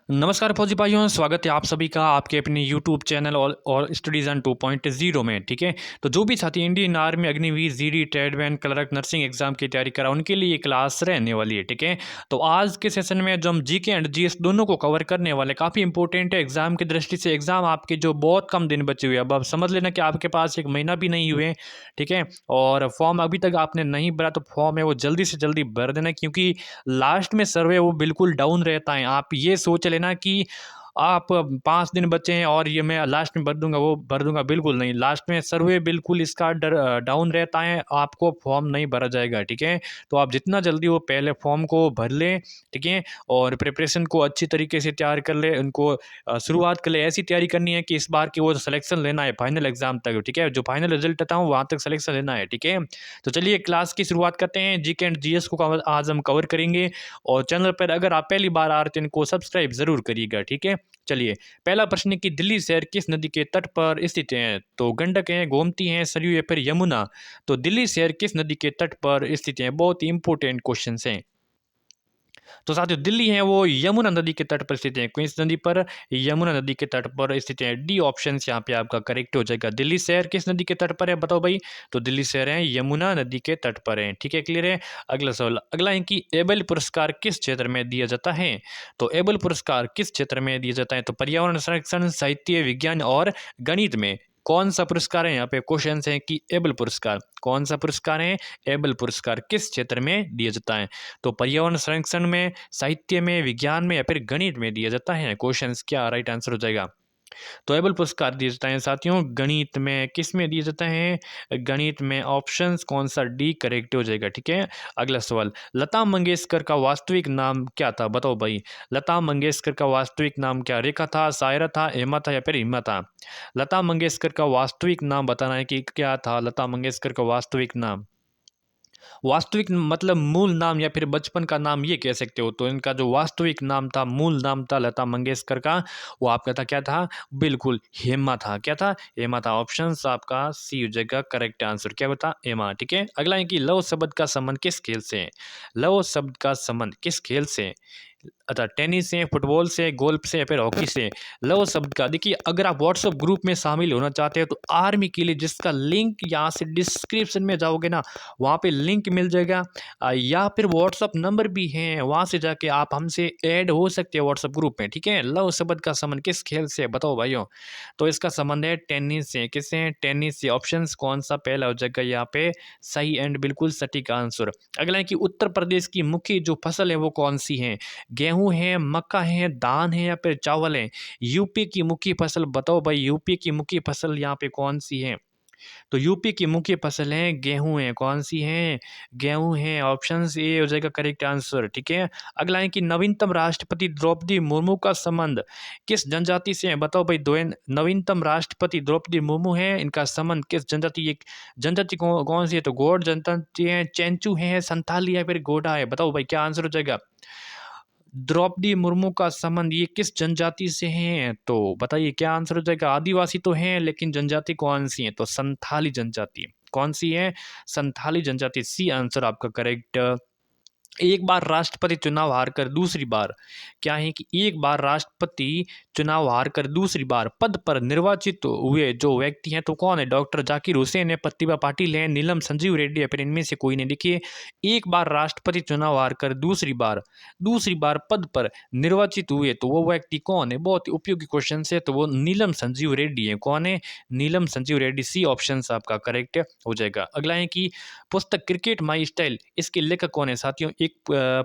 नमस्कार फौजी भाइयों, स्वागत है आप सभी का आपके अपने यूट्यूब चैनल और स्टडीज़ 2.0 में। ठीक है, तो जो भी साथी Indian army, Agniveer, GD, tradesman, clerk, nursing exam की तैयारी करा उनके लिए ये क्लास रहने वाली है। ठीक है, तो आज के सेशन में जो हम जीके एंड जीएस दोनों को कवर करने वाले, काफ़ी इंपॉर्टेंट है एग्जाम की दृष्टि से। एग्जाम आपके जो बहुत कम दिन बचे हुए, अब समझ लेना कि आपके पास एक महीना भी नहीं हुए। ठीक है, और फॉर्म अभी तक आपने नहीं भरा तो फॉर्म है वो जल्दी से जल्दी भर देना, क्योंकि लास्ट में सर्वे वो बिल्कुल डाउन रहता है। आप ये सोच लेना कि आप 5 दिन बचे हैं और ये मैं लास्ट में भर दूँगा, वो भर दूँगा, बिल्कुल नहीं। लास्ट में सर्वे बिल्कुल इसका डाउन रहता है, आपको फॉर्म नहीं भरा जाएगा। ठीक है, तो आप जितना जल्दी हो पहले फॉर्म को भर लें। ठीक है, और प्रिपरेशन को अच्छी तरीके से तैयार कर लें। उनको शुरुआत कर लें, ऐसी तैयारी करनी है कि इस बार की वो सिलेक्शन लेना है फाइनल एग्जाम तक। ठीक है, जो फाइनल रिजल्ट आता है वहाँ तक सिलेक्शन लेना है। ठीक है, तो चलिए क्लास की शुरुआत करते हैं। जीके एंड जीएस को आज हम कवर करेंगे, और चैनल पर अगर आप पहली बार आ रहे हैं तो इनको सब्सक्राइब जरूर करिएगा। ठीक है, चलिए पहला प्रश्न है कि दिल्ली शहर किस नदी के तट पर स्थित है? तो गंडक है, गोमती है, सरयू या फिर यमुना। तो दिल्ली शहर किस नदी के तट पर स्थित है? बहुत ही इंपॉर्टेंट क्वेश्चन हैं। तो साथियों दिल्ली है वो यमुना नदी के तट पर स्थित है। किस नदी पर? यमुना नदी के तट पर स्थित है। डी ऑप्शन यहाँ पे आपका करेक्ट हो जाएगा। दिल्ली शहर किस नदी के तट पर है बताओ भाई? तो दिल्ली शहर है यमुना नदी के तट पर है। ठीक है, क्लियर है। अगला सवाल, अगला है कि एबल पुरस्कार किस क्षेत्र में दिया जाता है? तो एबल पुरस्कार किस क्षेत्र में दिया जाता है? तो पर्यावरण संरक्षण, साहित्य, विज्ञान और गणित में कौन सा पुरस्कार है? यहाँ पे क्वेश्चन है कि एबल पुरस्कार कौन सा पुरस्कार है? एबल पुरस्कार किस क्षेत्र में दिया जाता है? तो पर्यावरण संरक्षण में, साहित्य में, विज्ञान में या फिर गणित में दिया जाता है। क्वेश्चंस क्या राइट आंसर हो जाएगा? तो एबल पुरस्कार दिए जाते हैं साथियों गणित में। किस में दिए जाते हैं? गणित में। ऑप्शंस कौन सा? डी करेक्ट हो जाएगा। ठीक है, अगला सवाल, लता मंगेशकर का वास्तविक नाम क्या था बताओ भाई? लता मंगेशकर का वास्तविक नाम क्या? रेखा था, सायरा था, हेमा था या फिर हिमा था? लता मंगेशकर का वास्तविक नाम बताना है कि क्या था लता मंगेशकर का वास्तविक नाम। वास्तविक मतलब मूल नाम या फिर बचपन का नाम ये कह सकते हो। तो इनका जो वास्तविक नाम था, मूल नाम था लता मंगेशकर का, वो आपका था क्या था? बिल्कुल हेमा था। क्या था? हेमा था। ऑप्शन आपका सी हो जाएगा करेक्ट आंसर। क्या बता? हेमा। ठीक है, अगला है कि लव शब्द का संबंध किस खेल से है? लव शब्द का संबंध किस खेल से है? अच्छा, टेनिस से, फुटबॉल से, गोल्फ से या फिर हॉकी से? लव शब्द का देखिए, अगर आप व्हाट्सएप ग्रुप में शामिल होना चाहते हैं तो आर्मी के लिए, जिसका लिंक यहाँ से डिस्क्रिप्शन में जाओगे ना, वहाँ पे लिंक मिल जाएगा। या फिर व्हाट्सअप नंबर भी है, वहाँ से जाके आप हमसे ऐड हो सकते हैं व्हाट्सअप ग्रुप में। ठीक है, लव शब्द का संबंध किस खेल से बताओ भाइयों? तो इसका संबंध है टेनिस से। किससे? टेनिस से। ऑप्शन कौन सा पहला हो जाएगा यहाँ पे? सही एंड बिल्कुल सटीक आंसर। अगला है कि उत्तर प्रदेश की मुख्य जो फसल है वो कौन सी है? गेहूं है, मक्का है, धान है या फिर चावल है? यूपी की मुख्य फसल बताओ भाई, यूपी की मुख्य फसल यहाँ पे कौन सी है? तो यूपी की मुख्य फसल है गेहूं है। कौन सी है? गेहूं है। ऑप्शन ए हो जाएगा करेक्ट आंसर। ठीक है, अगला है कि नवीनतम राष्ट्रपति द्रौपदी मुर्मू का संबंध किस जनजाति से है बताओ भाई? दो नवीनतम राष्ट्रपति द्रौपदी मुर्मू है, इनका संबंध किस जनजाति? एक जनजाति कौन सी है? तो गोंड जनजाति है, चैंचू है, संथाली है फिर गोडा है? बताओ भाई क्या आंसर हो जाएगा? द्रौपदी मुर्मू का संबंध ये किस जनजाति से हैं? तो बताइए क्या आंसर हो जाएगा? आदिवासी तो हैं लेकिन जनजाति कौन सी है? तो संथाली जनजाति। कौन सी है? संथाली जनजाति। सी आंसर आपका करेक्ट। एक बार राष्ट्रपति चुनाव हारकर दूसरी बार, क्या है कि एक बार राष्ट्रपति चुनाव हारकर दूसरी बार पद पर निर्वाचित हुए जो व्यक्ति हैं तो कौन है? डॉक्टर जाकिर हुसैन है, प्रतिभा पाटिल है, नीलम संजीव रेड्डी है, फिर इनमें से कोई नहीं। देखिए, एक बार राष्ट्रपति चुनाव हारकर दूसरी बार पद पर निर्वाचित हुए तो वो व्यक्ति कौन है? बहुत ही उपयोगी क्वेश्चन है। तो वो नीलम संजीव रेड्डी है। कौन है? नीलम संजीव रेड्डी। सी ऑप्शन आपका करेक्ट हो जाएगा। अगला है कि पुस्तक क्रिकेट माई स्टाइल, इसके लेखक कौन है साथियों? एक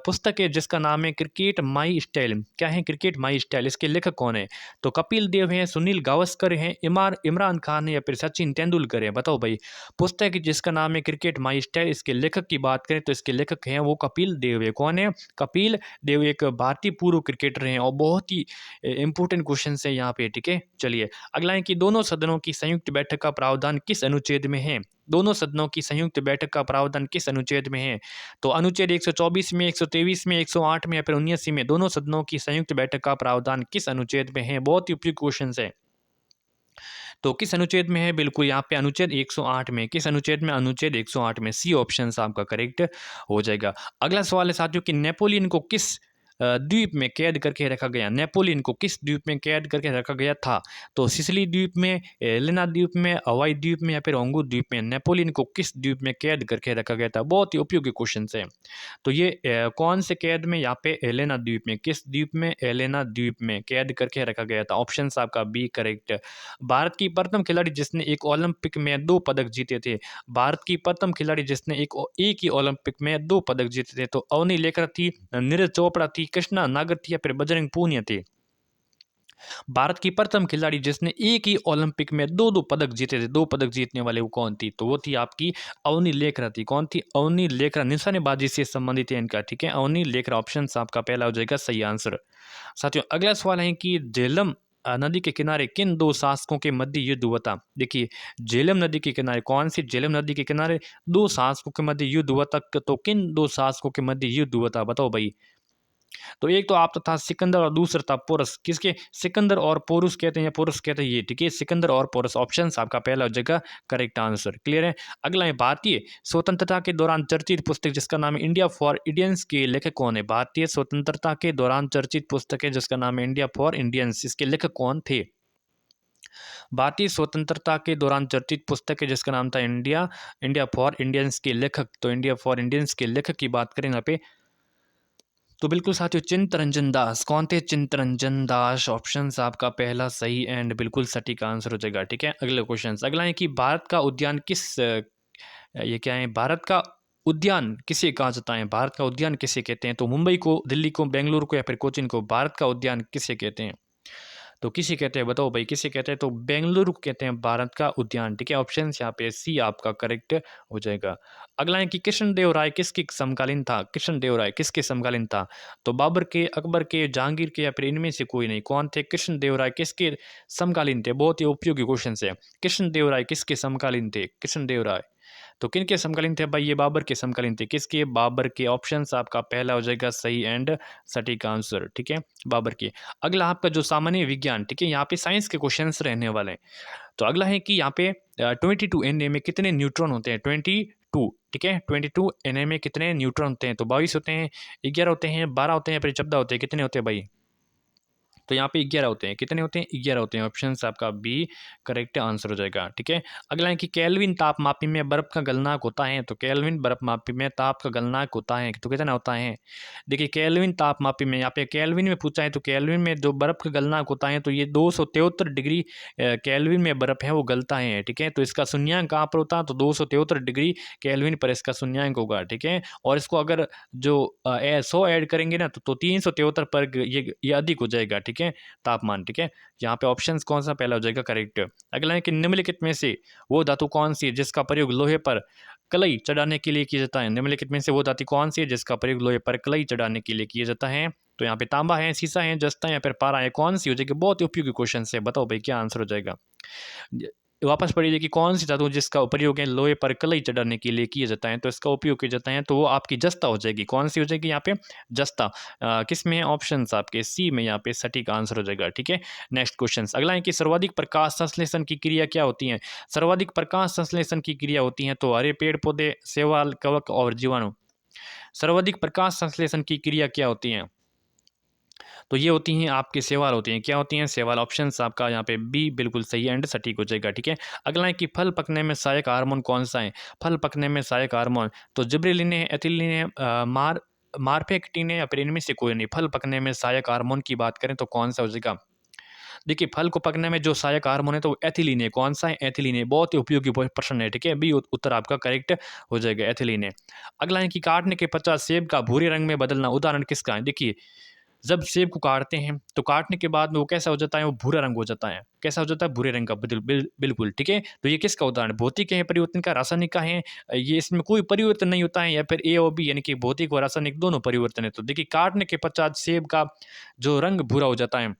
पुस्तक है जिसका नाम है क्रिकेट माई स्टाइल। क्या है? Cricket my style. इसके लेखक कौन है? तो कपिल देव हैं, सुनील गावस्कर हैं, इमरान खान है या फिर सचिन तेंदुलकर है? बताओ भाई। पुस्तक है जिसका नाम है क्रिकेट माई स्टाइल, इसके लेखक की बात करें तो इसके लेखक हैं वो कपिल देव है। कौन है? कपिल देव एक भारतीय पूर्व क्रिकेटर हैं, और बहुत ही इंपॉर्टेंट क्वेश्चन है यहाँ पे। ठीक है, चलिए अगला है कि दोनों सदनों की संयुक्त बैठक का प्रावधान किस अनुच्छेद में है? दोनों सदनों की संयुक्त बैठक का प्रावधान किस अनुच्छेद में है? तो अनुच्छेद 124 में, 123 में, 108 में या फिर 79 में? दोनों सदनों की संयुक्त बैठक का प्रावधान किस अनुच्छेद में है? बहुत ही उपयुक्त क्वेश्चन है। तो किस अनुच्छेद में है? बिल्कुल यहाँ पे अनुच्छेद 108 में। किस अनुच्छेद में? अनुच्छेद 108 में। सी ऑप्शन आपका करेक्ट हो जाएगा। अगला सवाल है साथियों कि नेपोलियन को किस द्वीप में कैद करके रखा गया? नेपोलियन को किस द्वीप में कैद करके रखा गया था? तो सिसिली द्वीप में, एलेना द्वीप में, हवाई द्वीप में या फिर ओंगू द्वीप में? नेपोलियन को किस द्वीप में कैद करके रखा गया था? बहुत ही उपयोगी क्वेश्चन है। तो ये कौन से कैद में? यहाँ पे एलेना द्वीप में। किस द्वीप में? एलेना द्वीप में कैद करके रखा गया था। ऑप्शन आपका बी करेक्ट। भारत की प्रथम खिलाड़ी जिसने एक ओलंपिक में 2 पदक जीते थे। भारत की प्रथम खिलाड़ी जिसने एक ही ओलंपिक में 2 पदक जीते थे। तो अवनी लेकर थी, नीरज चोपड़ा थी, कृष्णा नागर थी या फिर बजरंग पूनिया थी? भारत की प्रथम खिलाड़ी जिसने एक ही ओलंपिक में 2-2 पदक जीते थे, 2 पदक जीतने वाले वो कौन थी? तो वो थी आपकी अवनी लेखरा थी। कौन थी? अवनी लेखरा। निशानेबाजी से संबंधित है इनका, ठीक है? अवनी लेखरा ऑप्शन आपका पहला हो जाएगा सही आंसर। साथियों अगला सवाल है कि झेलम नदी के किनारे किन 2 शासकों के मध्य युद्ध हुआ था? देखिए, झेलम नदी के किनारे, कौन सी झेलम नदी के किनारे 2 शासकों के मध्य युद्ध हुआ था? तो किन 2 शासकों के मध्य युद्ध हुआ था? बताओ भाई। तो एक तो आपका था सिकंदर और दूसरा था पोरस। किसके? सिकंदर और पोरुस कहते हैं या पोरस कहते हैं ये, ठीक है? सिकंदर और पोरस ऑप्शन आपका पहला हो जाएगा करेक्ट आंसर। क्लियर है? अगला है भारतीय स्वतंत्रता के दौरान चर्चित पुस्तक जिसका नाम है इंडिया फॉर इंडियंस के लेखक कौन है? भारतीय स्वतंत्रता के दौरान चर्चित पुस्तक है जिसका नाम है इंडिया फॉर इंडियंस, इसके लेखक कौन थे? भारतीय स्वतंत्रता के दौरान चर्चित पुस्तक है जिसका नाम था इंडिया इंडिया फॉर इंडियंस के लेखक। तो इंडिया फॉर इंडियंस के लेखक की बात करें यहाँ पे, तो बिल्कुल साथियों चित्तरंजन दास। कौन थे? चित्तरंजन दास ऑप्शन आपका पहला सही एंड बिल्कुल सटीक आंसर हो जाएगा, ठीक है? अगले क्वेश्चन अगला है कि भारत का उद्यान किस ये क्या है? भारत का उद्यान किसे कहा जाता है? भारत का उद्यान किसे कहते हैं? तो मुंबई को, दिल्ली को, बेंगलुरु को या फिर कोचीन को? भारत का उद्यान किसे कहते हैं? तो किसे कहते हैं? बताओ भाई किसे कहते हैं? तो बेंगलुरु को कहते हैं भारत का उद्यान, ठीक है? ऑप्शन यहाँ पे सी आपका करेक्ट हो जाएगा। अगला है कि कृष्णदेव राय किसके समकालीन था? कृष्णदेव राय किसके समकालीन था? तो बाबर के, अकबर के, जहांगीर के या फिर इनमें से कोई नहीं? कौन थे? कृष्णदेव राय किसके समकालीन थे? बहुत ही उपयोगी क्वेश्चन है। कृष्णदेव राय किसके समकालीन थे? कृष्णदेव राय तो किन के समकालीन थे भाई? ये बाबर के समकालीन थे। किसके? बाबर के। ऑप्शंस आपका पहला हो जाएगा सही एंड सटीक आंसर, ठीक है? बाबर के। अगला आपका जो सामान्य विज्ञान, ठीक है? यहाँ पे साइंस के क्वेश्चंस रहने वाले हैं। तो अगला है कि यहाँ पे 22 एन में कितने न्यूट्रॉन होते हैं? 22, ठीक है? 22 एन में कितने न्यूट्रॉन होते हैं? तो 22 होते हैं, 11 होते हैं, 12 होते हैं, फिर 14 होते हैं। कितने होते हैं भाई? तो यहाँ पे 11 होते हैं। कितने होते हैं? 11 होते हैं। ऑप्शन आपका बी करेक्ट आंसर हो जाएगा, ठीक है? अगला है कि केल्विन तापमापी में बर्फ का गलनांक होता है। तो केल्विन बर्फ मापी में ताप का गलनांक होता है तो कितना होता है? देखिए केल्विन तापमापी में, यहाँ पे केल्विन में पूछा है तो केल्विन में जो बर्फ का गलनांक होता है तो ये 273 डिग्री केल्विन में बर्फ है वो गलता है, ठीक है? तो इसका शून्यांक कहाँ पर होता है? तो 273 डिग्री केल्विन पर इसका शून्यांक होगा, ठीक है? और इसको अगर जो 100 ऐड करेंगे ना तो 373 पर ये अधिक हो जाएगा, ठीक है? तापमान, ठीक है? यहाँ पे ऑप्शन कौन सा पहला हो जाएगा करेक्ट। अगला है कि निम्नलिखित में से वो धातु कौन सी है जिसका प्रयोग लोहे पर कलई चढ़ाने के लिए किया जाता है? निम्नलिखित में से वो धातु कौन सी है जिसका प्रयोग लोहे पर कलई चढ़ाने के लिए किया जाता है? तो यहाँ पे तांबा है, शीशा है, जस्ता है या फिर पारा है? कौन सी हो जाएगी? बहुत ही उपयोगी क्वेश्चन है, बताओ भाई क्या आंसर हो जाएगा? वापस पढ़िए कि कौन सी धातु जिसका उपयोग है लोहे पर कलई चढ़ाने के लिए किया जाता है? तो इसका उपयोग किया जाता है तो वो आपकी जस्ता हो जाएगी। कौन सी हो जाएगी यहाँ पे? जस्ता। किस में है? ऑप्शन आपके सी में यहाँ पे सटीक आंसर हो जाएगा, ठीक है? नेक्स्ट क्वेश्चन अगला है कि सर्वाधिक प्रकाश संश्लेषण की क्रिया क्या होती है? सर्वाधिक प्रकाश संश्लेषण की क्रिया होती है तो हरे पेड़ पौधे, शैवाल, कवक और जीवाणु। सर्वाधिक प्रकाश संश्लेषण की क्रिया क्या होती है? तो ये होती हैं आपके शैवाल होती हैं। क्या होती हैं? शैवाल। ऑप्शन आपका यहाँ पे बी बिल्कुल सही एंड सटीक हो जाएगा, ठीक है? अगला है कि फल पकने में सहायक हार्मोन कौन सा है? फल पकने में सहायक हार्मोन तो जिब्रेलिन है, एथिलीन है, मार्फेक्टिन है या फिर इनमें से कोई नहीं? फल पकने में सहायक हार्मोन की बात करें तो कौन सा हो जाएगा? देखिए फल को पकने में जो सहायक हार्मोन है तो एथिलीन है। कौन सा है? एथिलीन है। बहुत ही उपयोगी प्रश्न है, ठीक है? बी उत्तर आपका करेक्ट हो जाएगा, एथिलीन है। अगला है कि काटने के पश्चात सेब का भूरे रंग में बदलना उदाहरण किसका है? देखिए जब सेब को काटते हैं तो काटने के बाद में वो कैसा हो जाता है? वो भूरा रंग हो जाता है। कैसा हो जाता है? भूरे रंग का। बिल्कुल, ठीक है? तो ये किसका उदाहरण? भौतिक है परिवर्तन का, रासायनिक का है? ये इसमें कोई परिवर्तन नहीं होता है या फिर ए और बी यानी कि भौतिक और रासायनिक दोनों परिवर्तन है। तो देखिए काटने के पश्चात सेब का जो रंग भूरा हो जाता है,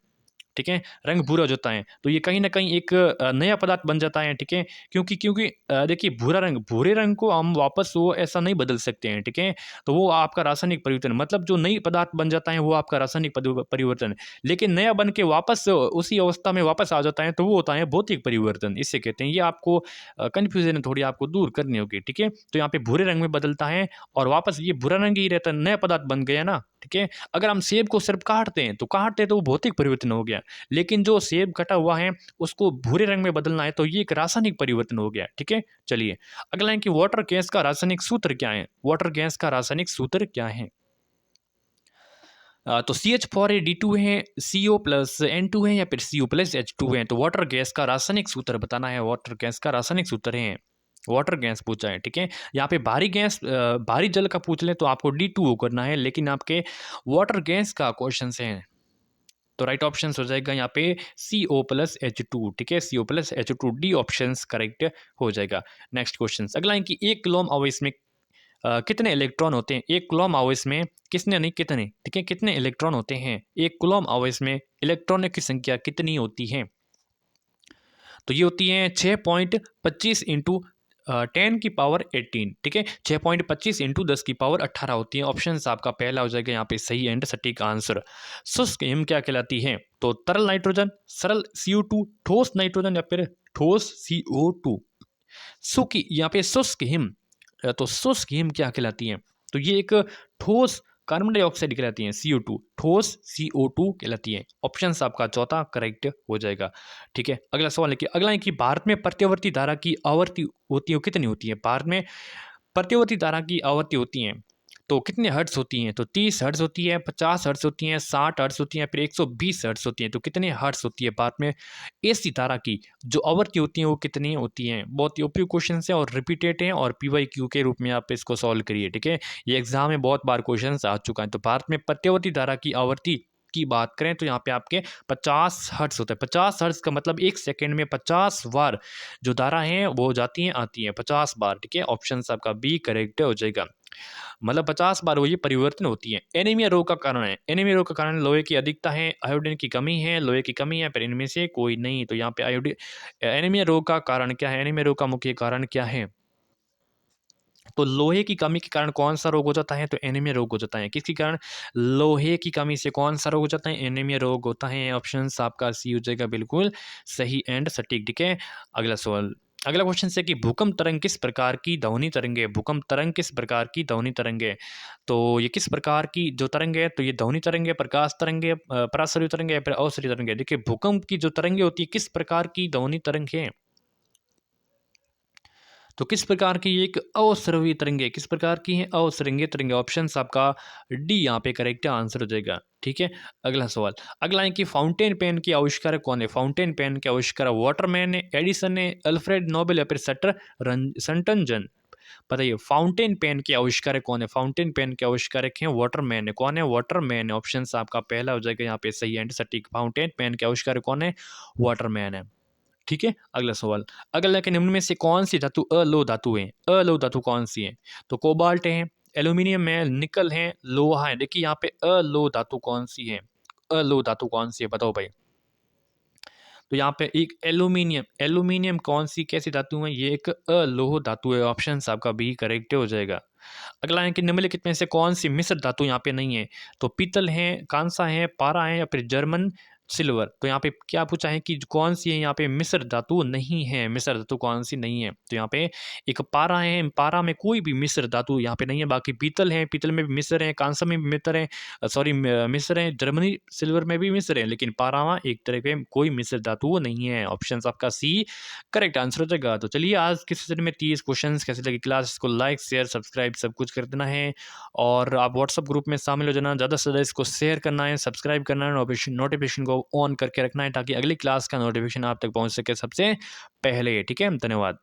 ठीक है, रंग भूरा हो जाता है तो ये कहीं न कहीं एक नया पदार्थ बन जाता है, ठीक है? क्योंकि देखिए भूरे रंग को हम वापस वो ऐसा नहीं बदल सकते हैं, ठीक है? तो वो आपका रासायनिक परिवर्तन मतलब जो नई पदार्थ बन जाता है वो आपका रासायनिक परिवर्तन है। लेकिन नया बन के वापस उसी अवस्था में वापस आ जाता है तो वो होता है भौतिक परिवर्तन, इसे कहते हैं। ये आपको कन्फ्यूज़न थोड़ी आपको दूर करनी होगी, ठीक है? तो यहाँ पे भूरे रंग में बदलता है और वापस ये भूरा रंग ही रहता है, नया पदार्थ बन गया ना, ठीक है? अगर हम सेब को सिर्फ काटते हैं तो वो भौतिक परिवर्तन हो गया। लेकिन जो सेब कटा हुआ है उसको भूरे रंग में बदलना है तो ये एक रासायनिक परिवर्तन हो गया, ठीक है? चलिए, अगला है कि वाटर गैस का रासायनिक सूत्र क्या है? वाटर गैस का रासायनिक सूत्र क्या है? तो CH4 है, CO प्लस N2 है या फिर CO प्लस H2 है। तो वाटर गैस का रासायनिक सूत्र बताना है। वाटर गैस का रासायनिक सूत्र है, वाटर गैस पूछा है, ठीक है? यहाँ पे भारी जल का पूछ लें तो आपको D2O करना है, लेकिन आपके वाटर गैस का क्वेश्चन है तो राइट ऑप्शन हो जाएगा यहाँ पे CO प्लस H2, ठीक है? CO plus H2 D option correct हो जाएगा। नेक्स्ट क्वेश्चन अगला है कि एक कूलम्ब आवेश में कितने इलेक्ट्रॉन होते हैं? एक कूलम्ब आवेश में किसने नहीं कितने, ठीक है? कितने इलेक्ट्रॉन होते हैं? एक कूलम्ब आवेश में इलेक्ट्रॉनों की संख्या कितनी होती है? तो ये होती है 6.25 इंटू 10 की पावर 18, ठीक है? 6.25 इंटू 10 की पावर 18 होती है। ऑप्शन आपका पहला हो जाएगा यहाँ पे सही एंड सटीक आंसर। शुष्क हिम क्या कहलाती है? तो तरल नाइट्रोजन, सरल CO2, ठोस नाइट्रोजन या फिर ठोस CO2। सूखी यहाँ पे शुष्क हिम, तो शुष्क हिम क्या कहलाती है? तो ये एक ठोस कार्बन डाइऑक्साइड कहलाती है, CO2, ठोस CO2 कहलाती है। ऑप्शन आपका चौथा करेक्ट हो जाएगा, ठीक है? अगला सवाल है कि अगला है कि भारत में प्रत्यावर्ती धारा की आवृत्ति होती है कितनी होती है? भारत में प्रत्यावर्ती धारा की आवृत्ति होती है तो कितने हर्ट्ज होती हैं? तो 30 हर्ट्ज होती है, 50 हर्ट्ज होती हैं, 60 हर्ट्ज होती हैं, फिर 120 हर्ट्ज होती हैं। तो कितने हर्ट्ज होती है भारत में एसी धारा की जो आवृत्ति होती है वो कितनी होती हैं? बहुत ही उपयुक्त क्वेश्चन है और रिपीटेड है और PYQ के रूप में आप इसको सॉल्व करिए, ठीक है? ये एग्जाम में बहुत बार क्वेश्चन आ चुका है। तो भारत में प्रत्यावर्ती धारा की आवृत्ति की बात करें तो यहाँ पे आपके 50 हर्ट्ज होता है। 50 हर्ट्ज का मतलब 1 सेकंड में 50 बार जो धारा है वो जाती हैं आती हैं 50 बार, ठीक है? ऑप्शन आपका बी करेक्ट हो जाएगा। मतलब 50 बार वो ये परिवर्तन होती है। एनीमिया रोग का कारण है, एनीमिया रोग का कारण लोहे की अधिकता है, आयोडीन की कमी है, लोहे की कमी है, फिर इनमें से कोई नहीं। तो यहाँ पे आयोडीन एनीमिया रोग का कारण क्या है? एनीमिया रोग का मुख्य कारण क्या है? तो लोहे की कमी के कारण कौन सा रोग हो जाता है? तो एनीमिया रोग हो जाता है। किसके कारण? लोहे की कमी से कौन सा रोग हो जाता है? एनीमिया रोग होता है। ऑप्शन आपका सी हो जाएगा बिल्कुल सही एंड सटीक, ठीक है? अगला सवाल, अगला क्वेश्चन है कि भूकंप तरंग किस प्रकार की ध्वनि तरंग है? भूकंप तरंग किस प्रकार की ध्वनि तरंग है? तो ये किस प्रकार की जो तरंग है? तो ये ध्वनि तरंग है, प्रकाश तरंग है, पराश्रयी तरंग है या फिर अवसरी तरंग है? देखिए भूकंप की जो तरंगे होती है किस प्रकार की ध्वनि तरंग है? तो किस प्रकार की ये एक अवस्रवी तरंगे किस प्रकार की हैं? अवसरंगीय तरंगे। ऑप्शन आपका डी यहाँ पे करेक्ट आंसर हो जाएगा, ठीक है? अगला सवाल, अगला है कि फाउंटेन पेन के आविष्कारक कौन है? फाउंटेन पेन के आविष्कारक वाटरमैन है, एडिसन है, अल्फ्रेड नोबेल या फिर सटनजन? बताइए फाउंटेन पेन के आविष्कारक कौन है? फाउंटेन पेन के आविष्कारक हैं वाटरमैन है। कौन है? वाटरमैन है। ऑप्शन आपका पहला हो जाएगा यहाँ पे सही एंड सटीक। फाउंटेन पेन के आविष्कारक कौन है? वाटरमैन है, ठीक है? अगला सवाल, अगला के निम्न में से कौन सी धातु अलोह धातु है? अलोह धातु कौन सी है? तो कोबाल्ट है, एल्यूमिनियम है, निकल है, लोहा है। देखिए यहाँ पे अलोह धातु कौन सी है? अलोह धातु कौन सी है बताओ भाई? तो यहाँ पे एक एल्यूमिनियम, एल्यूमिनियम कौन सी कैसी धातु है? ये एक अलोह धातु है। ऑप्शन आपका बी करेक्ट हो जाएगा। अगला है कि निम्नलिखित में से कौन सी मिश्र धातु यहाँ पे नहीं है? तो पीतल है, कांसा है, पारा है या फिर जर्मन सिल्वर? तो यहाँ पे क्या पूछा है कि कौन सी है यहाँ पे मिश्र धातु नहीं है? मिश्र धातु कौन सी नहीं है? तो यहाँ पे एक पारा है, पारा में कोई भी मिश्र धातु यहाँ पे नहीं है। बाकी पीतल है, पीतल में भी मिश्र है, कांसा में भी मित्र है, सॉरी मिश्र है, जर्मनी सिल्वर में भी मिश्र है, लेकिन पारा में एक तरह के कोई मिश्र धातु नहीं है। ऑप्शन आपका सी करेक्ट आंसर हो जाएगा। तो चलिए आज के सेशन में 30 क्वेश्चन कैसे लगी क्लास, इसको लाइक शेयर सब्सक्राइब सब कुछ कर देना है और आप व्हाट्सअप ग्रुप में शामिल हो जाना। ज़्यादा से ज़्यादा इसको शेयर करना है, सब्सक्राइब करना है, नोटिफिकेशन को ऑन करके रखना है ताकि अगली क्लास का नोटिफिकेशन आप तक पहुंच सके सबसे पहले, ठीक है? धन्यवाद।